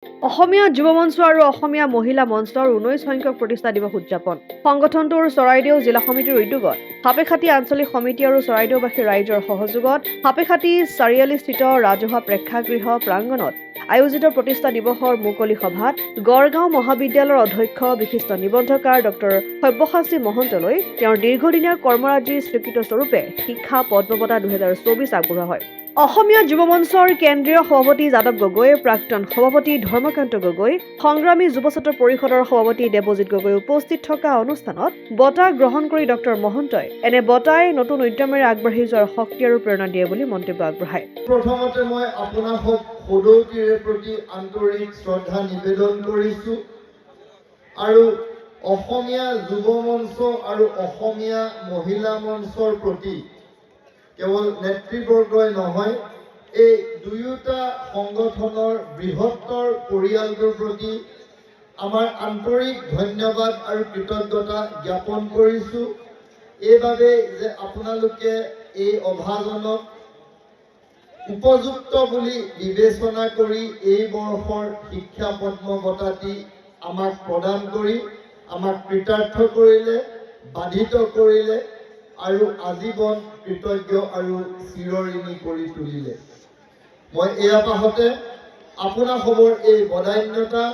অসমীয়া যুৱ মঞ্চ আৰু অসমীয়া মহিলা মঞ্চৰ 19 সংখ্যক প্ৰতিষ্ঠা দিৱস উদযাপন। সংগঠনটোৰ চৰাইদেউ জিলা সমিতিৰ উদ্যোগত সাপেখাতী আঞ্চলিক সমিতি আৰু চৰাইদেউবাসী ৰাইজৰ সহযোগত সাপেখাতী চাৰিআলিস্থিত ৰাজহুৱা প্ৰেক্ষাগৃহ প্ৰাংগণত আয়োজিত প্ৰতিষ্ঠা দিৱসৰ মুকলি সভাত গড়গাঁও মহাবিদ্যালয়ৰ অধ্যক্ষ বিশিষ্ট নিবন্ধকাৰ ডক্টৰ সব্যসাচী মহন্তলৈ তেওঁৰ দীৰ্ঘদিনীয়া কৰ্মৰাজিৰ স্বীকৃতি স্বৰূপে শিক্ষা পদ্ম বঁটা 2024 আগবঢ়োৱা হয়। অসমীয়া যুৱ মঞ্চৰ কেন্দ্ৰীয় সভাপতি যাদৱ গগৈ, প্ৰাক্তন সভাপতি ধৰ্মকান্ত গগৈ, সংগ্ৰামী যুৱ ছাত্ৰ পৰিষদৰ সভাপতি দেৱজিৎ গগৈ উপস্থিত থকা অনুষ্ঠানত বঁটা গ্ৰহণ কৰি ডক্টৰ মহন্তই এনে বঁটাই নতুন উদ্যমেৰে আগবাঢ়ি যোৱাৰ শক্তি আৰু প্ৰেৰণা দিয়ে বুলি মন্তব্য আগবঢ়ায়। প্ৰথমতে মই আপোনালোকক সদৌতিৰে প্ৰতি আন্তৰিক শ্ৰদ্ধা নিবেদন কৰিছোঁ আৰু অসমীয়া যুৱ মঞ্চ আৰু অসমীয়া মহিলা মঞ্চৰ প্ৰতি কেৱল নেতৃবৰ্গই নহয়, এই দুয়োটা সংগঠনৰ বৃহত্তৰ পৰিয়ালটোৰ প্ৰতি আমাৰ আন্তৰিক ধন্যবাদ আৰু কৃতজ্ঞতা জ্ঞাপন কৰিছোঁ। এইবাবে যে আপোনালোকে এই অভাজনক উপযুক্ত বুলি বিবেচনা কৰি এই বৰ্ষৰ শিক্ষা পদ্ম বঁটাটি আমাক প্ৰদান কৰি আমাক কৃতাৰ্থ কৰিলে, বাধিত কৰিলে আৰু আজীৱন কৃতজ্ঞ আৰু চিৰঋণী কৰি তুলিলে। মই এই আপাহতে আপোনাসৱৰ এই বদান্যতা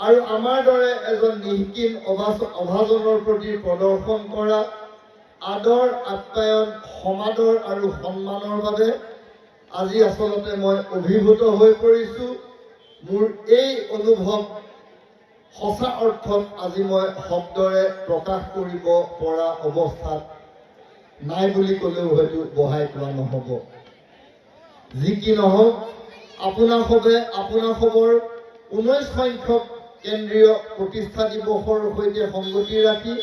আৰু আমাৰ দৰে এজন নিঃকিন অভাজনৰ প্ৰতি প্ৰদৰ্শন কৰা আদৰ, আপ্যায়ন, সমাদৰ আৰু সন্মানৰ বাবে আজি আচলতে মই অভিভূত হৈ পৰিছোঁ। মোৰ এই অনুভৱ সঁচা অৰ্থত আজি মই শব্দৰে প্ৰকাশ কৰিব পৰা অৱস্থাত নাই বুলি ক'লেও হয়তো বহাই কোৱা নহ'ব। যি কি নহওক, আপোনাসৱৰ 19 সংখ্যক কেন্দ্ৰীয় প্ৰতিষ্ঠা দিৱসৰ সৈতে সংগতি ৰাখি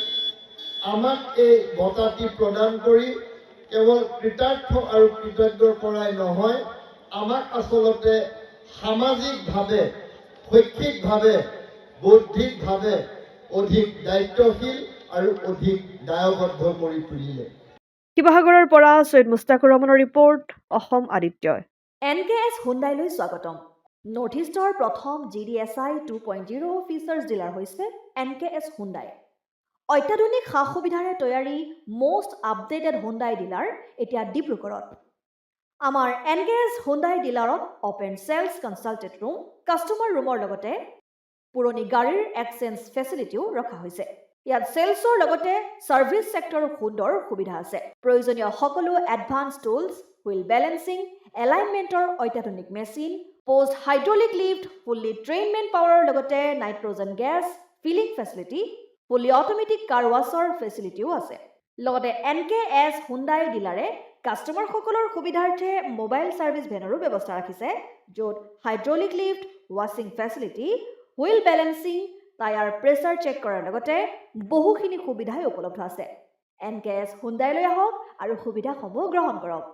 আমাক এই বঁটাটি প্ৰদান কৰি কেৱল কৃতাৰ্থ আৰু কৃতজ্ঞ কৰাই নহয়, আমাক আচলতে সামাজিকভাৱে, শৈক্ষিকভাৱে, বৌদ্ধিকভাৱে অধিক দায়িত্বশীল আৰু অধিক দায়বদ্ধ কৰি তুলিলে। শিৱসাগৰৰ পৰা সৈয়দ মুস্তাকুৰ ৰহমানৰ ৰিপৰ্ট, অসম আদিত্যই। NKS হুণ্ডাইলৈ স্বাগতম। নৰ্থ ইষ্টৰ প্ৰথম GDSI 2.0 ফিচাৰ্ছ ডিলাৰ হৈছে NKS হুণ্ডাই। অত্যাধুনিক সা সুবিধাৰে তৈয়াৰী মষ্ট আপডেটেড হুণ্ডাই ডিলাৰ এতিয়া ডিব্ৰুগড়ত। আমাৰ NKS হুণ্ডাই ডিলাৰত open sales consulted room, customer ৰুমৰ লগতে পুৰণি গাড়ীৰ এক্সচেঞ্জ ফেচিলিটিও ৰখা হৈছে। ইয়াত চেলছৰ লগতে ছাৰ্ভিচ ছেক্টৰৰ সুন্দৰ সুবিধা আছে। প্ৰয়োজনীয় সকলো এডভান্স টুলছ, হুইল বেলেন্সিং, এলাইনমেণ্টৰ অত্যাধুনিক machine, post hydraulic lift, fully train man পাৱাৰৰ লগতে nitrogen gas filling facility, fully automatic car ৱাছৰ ফেচিলিটিও আছে। লগতে NKS হুণ্ডাই ডিলাৰে কাষ্টমাৰসকলৰ সুবিধাৰ্থে মোবাইল ছাৰ্ভিচ ভেনৰো ব্যৱস্থা ৰাখিছে, য'ত হাইড্ৰলিক লিফ্ট, ৱাশ্বিং facility, wheel balancing, tyre pressure check কৰাৰ লগতে বহুখিনি সুবিধাই উপলব্ধ আছে। NKS হুণ্ডাইলৈ আহক আৰু সুবিধাসমূহ গ্ৰহণ কৰক।